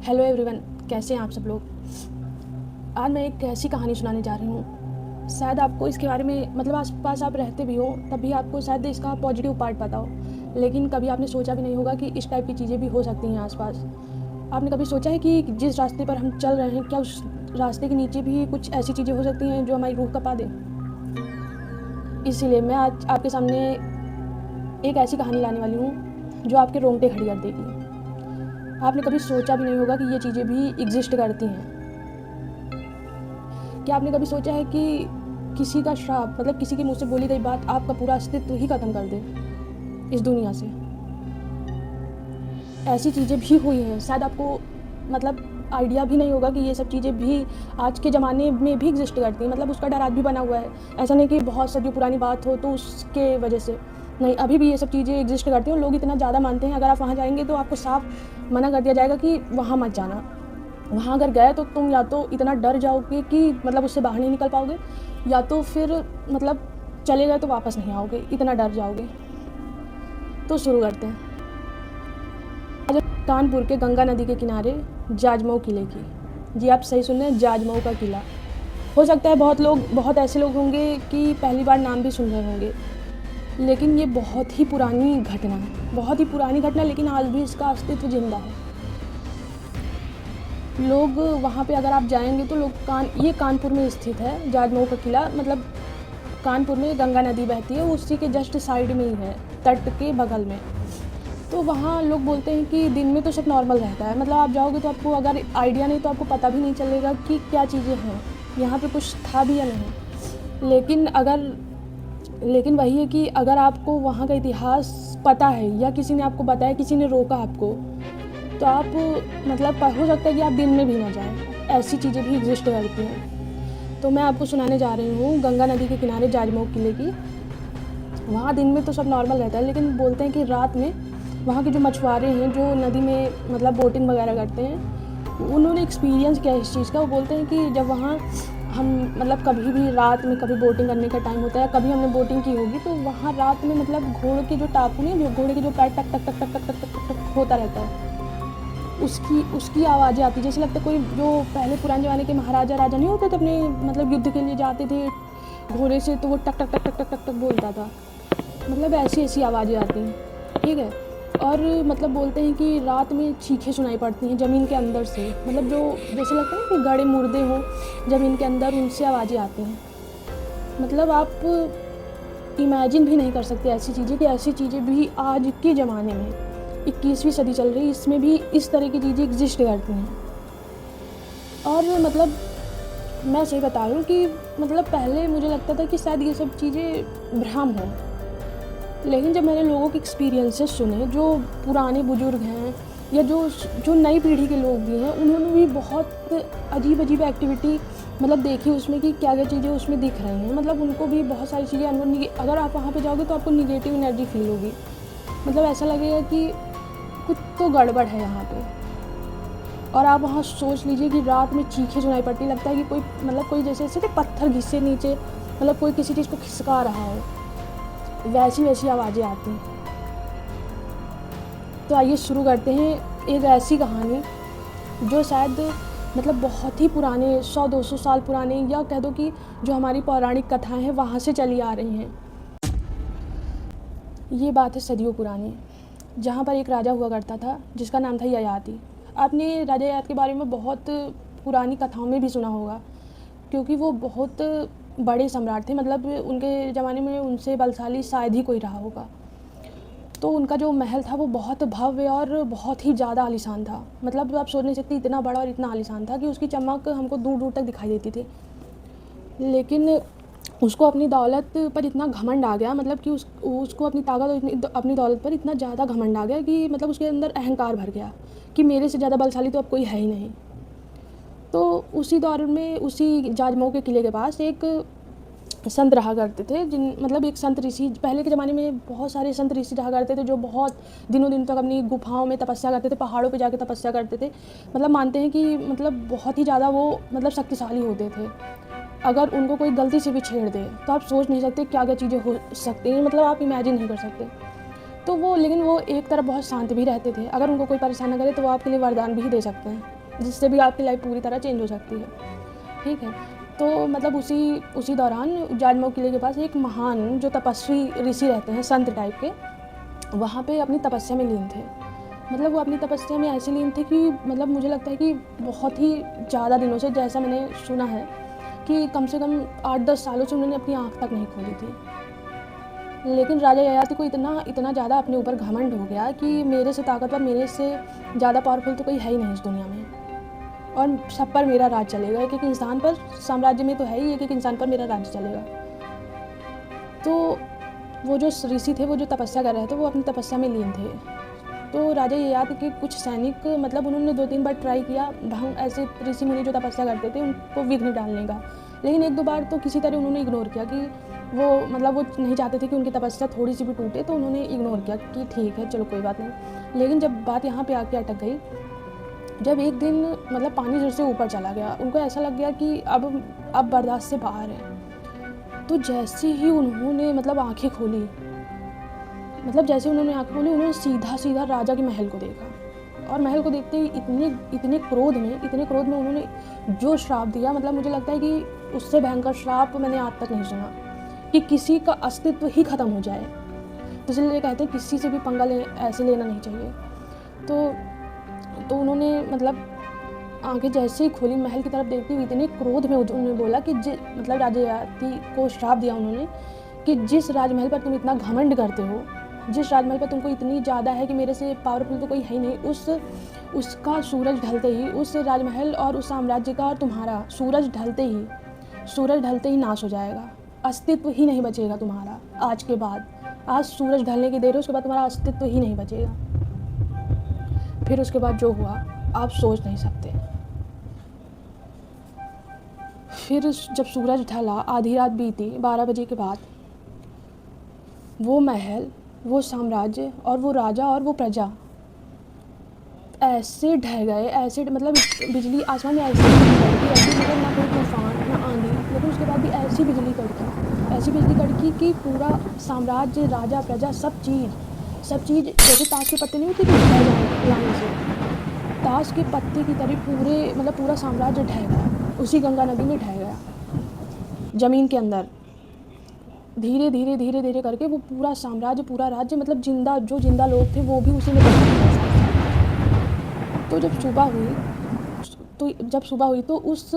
Hello everyone, कैसे हैं आप सब लोग। आज मैं एक ऐसी कहानी सुनाने जा रही हूँ। शायद आपको इसके बारे में आस-पास आप रहते भी हो तब भी आपको शायद इसका पॉजिटिव पार्ट पता हो, लेकिन कभी आपने सोचा भी नहीं होगा कि इस टाइप की चीज़ें भी हो सकती हैं आस-पास। आपने कभी सोचा है कि जिस रास्ते पर हम चल रहे हैं, क्या उस रास्ते के नीचे भी कुछ ऐसी चीज़ें हो सकती हैं जो हमारी रूह कँपा दें? इसीलिए मैं आज आपके सामने एक ऐसी कहानी लाने वाली हूँ जो आपके रोंगटे खड़ी कर देगी। आपने कभी सोचा भी नहीं होगा कि ये चीज़ें भी एग्जिस्ट करती हैं। क्या आपने कभी सोचा है कि किसी का श्राप किसी के मुँह से बोली गई बात आपका पूरा अस्तित्व ही ख़त्म कर दे इस दुनिया से? ऐसी चीज़ें भी हुई हैं। शायद आपको आइडिया भी नहीं होगा कि ये सब चीज़ें भी आज के ज़माने में भी एग्जिस्ट करती हैं। उसका डर आज भी बना हुआ है। ऐसा नहीं कि बहुत सदियों पुरानी बात हो तो उसके वजह से नहीं, अभी भी ये सब चीज़ें एग्जिस्ट करती हैं और लोग इतना ज़्यादा मानते हैं। अगर आप वहाँ जाएंगे तो आपको साफ मना कर दिया जाएगा कि वहाँ मत जाना। वहाँ अगर गए तो तुम या तो इतना डर जाओगे कि उससे बाहर नहीं निकल पाओगे, या तो फिर चले गए तो वापस नहीं आओगे, इतना डर जाओगे। तो शुरू करते हैं। कानपुर के गंगा नदी के किनारे जाजमऊ किले की। जी, आप सही सुन रहे हैं, जाजमऊ का किला। हो सकता है बहुत ऐसे लोग होंगे कि पहली बार नाम भी सुन रहे होंगे, लेकिन ये बहुत ही पुरानी घटना है। बहुत ही पुरानी घटना, लेकिन आज भी इसका अस्तित्व जिंदा है। लोग वहाँ पे अगर आप जाएंगे तो ये कानपुर में स्थित है जाजमऊ का किला। कानपुर में गंगा नदी बहती है, उसी के जस्ट साइड में ही है, तट के बगल में। तो वहाँ लोग बोलते हैं कि दिन में तो सब नॉर्मल रहता है। आप जाओगे तो आपको अगर आइडिया नहीं तो आपको पता भी नहीं चलेगा कि क्या चीज़ें हैं, यहाँ पे कुछ था भी या नहीं। लेकिन वही है कि अगर आपको वहाँ का इतिहास पता है या किसी ने आपको बताया, किसी ने रोका आपको, तो आप हो सकता है कि आप दिन में भी ना जाएं। ऐसी चीज़ें भी एग्जिस्ट करती हैं। तो मैं आपको सुनाने जा रही हूँ गंगा नदी के किनारे जाजमऊ किले की। वहाँ दिन में तो सब नॉर्मल रहता है, लेकिन बोलते हैं कि रात में वहाँ के जो मछुआरे हैं, जो नदी में बोटिंग वगैरह करते हैं, उन्होंने एक्सपीरियंस किया इस चीज़ का। वो बोलते हैं कि जब वहाँ हम कभी भी रात में कभी बोटिंग करने का टाइम होता है, कभी हमने बोटिंग की होगी, तो वहाँ रात में घोड़े के जो टापू हैं, जो घोड़े के जो पैर टक टक टक टक टक टक टक टक होता रहता है, उसकी आवाज़ें आती। जैसे लगता है कोई, जो पहले पुराने ज़माने के महाराजा राजा नहीं होते थे, अपने युद्ध के लिए जाते थे घोड़े से, तो वो टक टक टक टक टक टक टक बोलता था। ऐसी आवाज़ें आती हैं, ठीक है। और बोलते हैं कि रात में चीखें सुनाई पड़ती हैं ज़मीन के अंदर से। जो जैसे लगता है कि गड़े मुर्दे हों ज़मीन के अंदर, उनसे आवाज़ें आती हैं। आप इमेजिन भी नहीं कर सकते ऐसी चीज़ें भी आज के ज़माने में, 21वीं सदी चल रही, इसमें भी इस तरह की चीज़ें एग्जिस्ट करती हैं। और मैं सही बता रही हूँ कि पहले मुझे लगता था कि शायद ये सब चीज़ें भ्रम हों, लेकिन जब मैंने लोगों के एक्सपीरियंसेस सुने, जो पुराने बुजुर्ग हैं या जो नई पीढ़ी के लोग भी हैं, उन्होंने भी बहुत अजीब एक्टिविटी देखी उसमें कि क्या चीज़ें उसमें दिख रही हैं। उनको भी बहुत सारी चीज़ें अगर आप वहाँ पे जाओगे तो आपको निगेटिव एनर्जी फील होगी। ऐसा लगेगा कि कुछ तो गड़बड़ है यहाँ पे। और आप वहाँ सोच लीजिए कि रात में चीखें सुनाई पड़ती, लगता है कि कोई जैसे पत्थर घिसे नीचे, कोई किसी चीज़ को खिसका रहा हो, वैसी आवाज़ें आती हैं। तो आइए शुरू करते हैं एक ऐसी कहानी जो शायद बहुत ही पुराने 100-200 साल पुराने, या कह दो कि जो हमारी पौराणिक कथाएं हैं वहाँ से चली आ रही हैं। ये बात है सदियों पुरानी, जहाँ पर एक राजा हुआ करता था जिसका नाम था ययाति। आपने राजा ययाति के बारे में बहुत पुरानी कथाओं में भी सुना होगा, क्योंकि वो बहुत बड़े सम्राट थे। उनके ज़माने में उनसे बलशाली शायद ही कोई रहा होगा। तो उनका जो महल था वो बहुत भव्य और बहुत ही ज़्यादा आलीशान था। आप सोच नहीं सकती, इतना बड़ा और इतना आलीशान था कि उसकी चमक हमको दूर दूर तक दिखाई देती थी। लेकिन उसको अपनी दौलत पर इतना घमंड आ गया, कि उसको अपनी ताकत और अपनी दौलत पर इतना ज़्यादा घमंड आ गया कि उसके अंदर अहंकार भर गया कि मेरे से ज़्यादा बलशाली तो अब कोई है ही नहीं। तो उसी दौर में उसी जाजमऊ के किले के पास एक संत रहा करते थे, एक संत ऋषि। पहले के ज़माने में बहुत सारे संत ऋषि रहा करते थे जो बहुत दिनों दिन तक अपनी गुफाओं में तपस्या करते थे, पहाड़ों पे जाके तपस्या करते थे। मानते हैं कि बहुत ही ज़्यादा वो शक्तिशाली होते थे। अगर उनको कोई गलती से भी छेड़ दे तो आप सोच नहीं सकते क्या क्या चीज़ें हो सकती हैं, आप इमेजिन नहीं कर सकते। तो वो लेकिन वो एक तरफ बहुत शांत भी रहते थे। अगर उनको कोई परेशान ना करे तो वो आपके लिए वरदान भी दे सकते हैं, जिससे भी आपकी लाइफ पूरी तरह चेंज हो सकती है। ठीक है, तो मतलब उसी दौरान जाजमऊ किले के पास एक महान जो तपस्वी ऋषि रहते हैं, संत टाइप के, वहाँ पे अपनी तपस्या में लीन थे। मतलब वो अपनी तपस्या में ऐसे लीन थे कि मतलब मुझे लगता है कि बहुत ही ज़्यादा दिनों से, जैसा मैंने सुना है कि कम से कम 8-10 सालों से उन्होंने अपनी आँख तक नहीं खोली थी। लेकिन राजा ययाति को इतना ज़्यादा अपने ऊपर घमंड हो गया कि मेरे से ताकतवर, मेरे से ज़्यादा पावरफुल तो कोई है ही नहीं इस दुनिया में, और सब पर मेरा राज चलेगा। एक इंसान पर, साम्राज्य में तो है ही, एक इंसान पर मेरा राज चलेगा। तो वो जो ऋषि थे, वो जो तपस्या कर रहे थे, वो अपनी तपस्या में लीन थे। तो राजा ययाति के कुछ सैनिक, मतलब उन्होंने 2-3 बार ट्राई किया ढंग ऐसे ऋषि मुनि जो तपस्या करते थे उनको विघ्न डालने का, लेकिन 1-2 बार तो किसी तरह उन्होंने इग्नोर किया कि वो मतलब वो नहीं चाहते थे कि उनकी तपस्या थोड़ी सी भी टूटे, तो उन्होंने इग्नोर किया कि ठीक है चलो कोई बात नहीं। लेकिन जब बात यहाँ पे आके अटक गई, जब एक दिन मतलब पानी सिर से ऊपर चला गया, उनको ऐसा लग गया कि अब बर्दाश्त से बाहर है। तो जैसे ही उन्होंने मतलब आंखें खोली, उन्होंने सीधा राजा के महल को देखा, और महल को देखते ही इतने क्रोध में उन्होंने जो श्राप दिया, मतलब मुझे लगता है कि उससे भयंकर श्राप मैंने आज तक नहीं सुना, कि किसी का अस्तित्व ही ख़त्म हो जाए। तो इसलिए कहते हैं किसी से भी पंगा ऐसे लेना नहीं चाहिए। तो उन्होंने मतलब आंखें जैसे ही खोली, महल की तरफ देखती हुई इतने क्रोध में उन्होंने बोला कि मतलब राजा ययाति को श्राप दिया उन्होंने कि जिस राजमहल पर तुम इतना घमंड करते हो, जिस राजमहल पर तुमको इतनी ज़्यादा है कि मेरे से पावरफुल तो कोई है ही नहीं, उसका सूरज ढलते ही, उस राजमहल और उस साम्राज्य का और तुम्हारा सूरज ढलते ही नाश हो जाएगा। अस्तित्व ही नहीं बचेगा तुम्हारा आज के बाद। आज सूरज ढलने की देर है, उसके बाद तुम्हारा अस्तित्व ही नहीं बचेगा। फिर उसके बाद जो हुआ आप सोच नहीं सकते। फिर जब सूरज ढला, आधी रात बीती, 12 बजे के बाद वो महल, वो साम्राज्य और वो राजा और वो प्रजा ऐसे ढह गए, ऐसे मतलब बिजली आसमान में ऐसी मतलब ना कोई तूफान ना आंधी, लेकिन उसके बाद भी ऐसी बिजली कड़की कि पूरा साम्राज्य, राजा, प्रजा, सब चीज़ जैसे ताश के पत्ते नहीं होते कि ढह जाए लाने से, ताश के पत्ते की तरह पूरा साम्राज्य ढह गया, उसी गंगा नदी में ढह गया, ज़मीन के अंदर। धीरे धीरे करके वो पूरा साम्राज्य, पूरा राज्य, मतलब जिंदा लोग थे वो भी उसी में दफन हो गए। तो जब सुबह हुई तो उस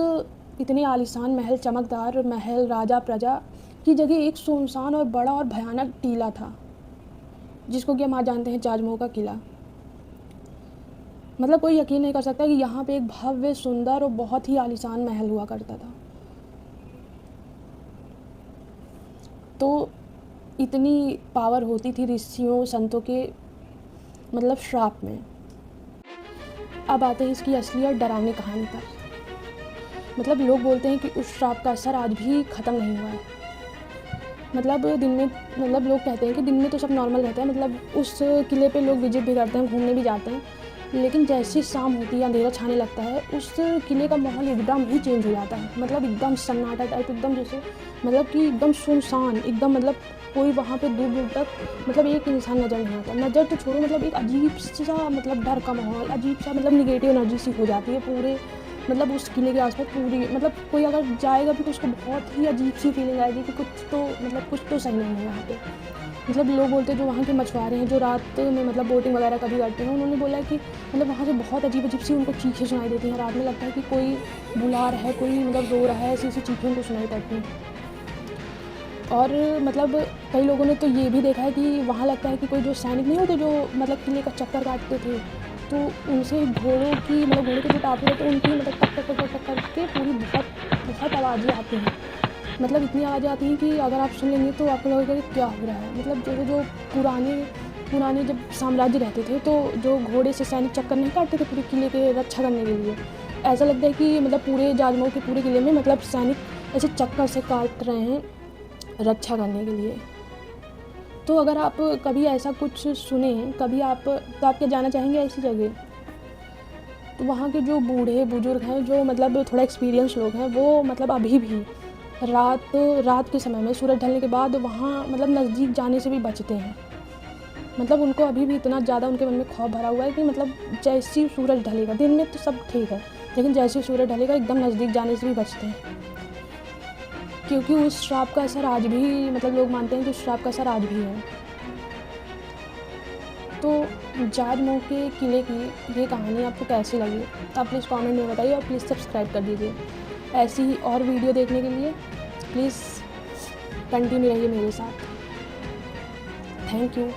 इतने आलीशान महल, चमकदार महल, राजा, प्रजा की जगह एक सुनसान और बड़ा और भयानक टीला था, जिसको कि हम आज जानते हैं जाजमऊ का किला। मतलब कोई यकीन नहीं कर सकता कि यहाँ पे एक भव्य, सुंदर और बहुत ही आलीशान महल हुआ करता था। तो इतनी पावर होती थी ऋषियों, संतों के मतलब श्राप में। अब आते हैं इसकी असली और डरावनी कहानी पर। मतलब लोग बोलते हैं कि उस श्राप का असर आज भी ख़त्म नहीं हुआ है। मतलब दिन में, मतलब लोग कहते हैं कि दिन में तो सब नॉर्मल रहता है, मतलब उस किले पे लोग विजिट भी करते हैं, घूमने भी जाते हैं, लेकिन जैसी शाम होती है, अंधेरा छाने लगता है, उस किले का माहौल एकदम ही चेंज हो जाता है। मतलब एकदम सन्नाटा टाइप, एकदम जैसे मतलब कि एकदम सुनसान, एकदम मतलब कोई वहाँ पे दूर दूर तक मतलब एक इंसान नज़र नहीं आता। नज़र तो छोड़ो, मतलब एक अजीब सा मतलब डर का माहौल, अजीब सा मतलब निगेटिव एनर्जी सी हो जाती है पूरे मतलब उस किले के आसपास पूरी। मतलब कोई अगर जाएगा भी तो उसको बहुत ही अजीब सी फीलिंग आएगी कि कुछ तो सही नहीं है यहाँ पे। मतलब लोग बोलते हैं, जो वहाँ के मछुआरे हैं जो रात में मतलब बोटिंग वगैरह कभी करते हैं, उन्होंने बोला है कि मतलब वहाँ से बहुत अजीब सी उनको चीखें सुनाई देती हैं। रात में लगता है कि कोई बुला रहा है, कोई मतलब रो रहा है, ऐसी चीखें उनको सुनाई पड़ती हैं। और मतलब कई लोगों ने तो ये भी देखा है कि वहाँ लगता है कि कोई जो सैनिक नहीं होते जो मतलब किले का चक्कर काटते थे, तो उनसे घोड़ों के जो टापू होते हैं उनकी मतलब टक टक टक टक करके पूरी बहुत आवाज़ें आती हैं। मतलब इतनी आवाज़ें आती हैं कि अगर आप सुन लेंगे तो आपको लगेगा कि क्या हो रहा है। मतलब जैसे जो पुराने जब साम्राज्य रहते थे तो जो घोड़े से सैनिक चक्कर नहीं काटते थे पूरे किले के रक्षा करने के लिए, ऐसा लगता है कि मतलब पूरे जाजमऊ के पूरे किले में मतलब सैनिक ऐसे चक्कर से काट रहे हैं रक्षा करने के लिए। तो अगर आप कभी ऐसा कुछ सुने कभी आप, तो आप क्या जाना चाहेंगे ऐसी जगह? तो वहाँ के जो बूढ़े बुजुर्ग हैं, जो मतलब थोड़ा एक्सपीरियंस लोग हैं, वो मतलब अभी भी रात के समय में सूरज ढलने के बाद वहाँ मतलब नज़दीक जाने से भी बचते हैं। मतलब उनको अभी भी इतना ज़्यादा उनके मन में खौफ भरा हुआ है कि मतलब जैसे ही सूरज ढलेगा, दिन में तो सब ठीक है, लेकिन जैसे ही सूरज ढलेगा एकदम नज़दीक जाने से भी बचते हैं, क्योंकि उस श्राप का असर आज भी मतलब लोग मानते हैं कि उस श्राप का असर आज भी है। तो जाजमऊ के किले की ये कहानी आपको कैसी लगी, तो आप प्लीज़ कमेंट में बताइए और प्लीज़ सब्सक्राइब कर दीजिए। ऐसी ही और वीडियो देखने के लिए प्लीज़ कंटिन्यू रहिए मेरे साथ। Thank you.